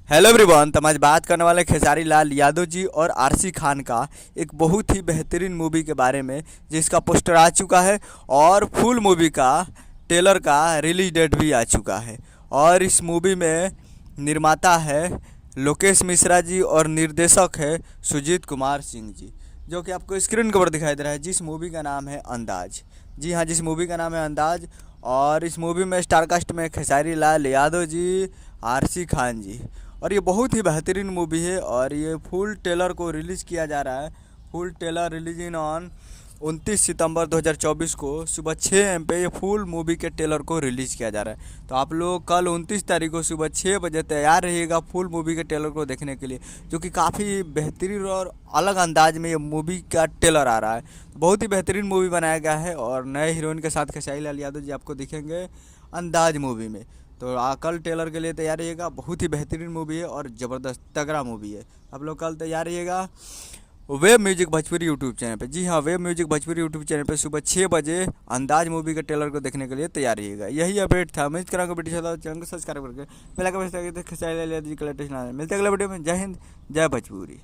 Hello everyone. तो हम आज बात करने वाले खेसारी लाल यादव जी और आरसी खान का एक बहुत ही बेहतरीन मूवी के बारे में, जिसका पोस्टर आ चुका है और फुल मूवी का ट्रेलर का रिलीज डेट भी आ चुका है। और इस मूवी में निर्माता है लोकेश मिश्रा जी और निर्देशक है सुजीत कुमार सिंह जी, जो कि आपको स्क्रीन के ऊपर दिखाई दे रहा है। जिस मूवी का नाम है अंदाज। जी हाँ, जिस मूवी का नाम है अंदाज। और इस मूवी में स्टारकास्ट में खेसारी लाल यादव जी, आरसी खान जी। और ये बहुत ही बेहतरीन मूवी है और ये फुल ट्रेलर को रिलीज़ किया जा रहा है। फुल ट्रेलर रिलीजिंग ऑन 29 सितंबर 2024 को सुबह 6 AM पे ये फुल मूवी के ट्रेलर को रिलीज़ किया जा रहा है। तो आप लोग कल 29 तारीख को सुबह 6 बजे तैयार रहिएगा फुल मूवी के ट्रेलर को देखने के लिए, जो कि काफ़ी बेहतरीन और अलग अंदाज में ये मूवी का ट्रेलर आ रहा है। तो बहुत ही बेहतरीन मूवी बनाया गया है और नए हीरोइन के साथ खेसारी लाल यादव जी आपको दिखेंगे अंदाज मूवी में। तो कल ट्रेलर के लिए तैयार रहिएगा। बहुत ही बेहतरीन मूवी है और ज़बरदस्त तगड़ा मूवी है। आप लोग कल तैयार रहिएगा web music Bhojpuri YouTube channel पे। जी हाँ, web music Bhojpuri YouTube channel पे सुबह 6 बजे अंदाज मूवी के ट्रेलर को देखने के लिए तैयार रहिएगा। यही अपडेट था। मैं इस तरह का वीडियो चला चैनल को सब्सक्राइब करके पहले का मिलते हैं अगले वीडियो में। जय हिंद, जय भोजपुरी।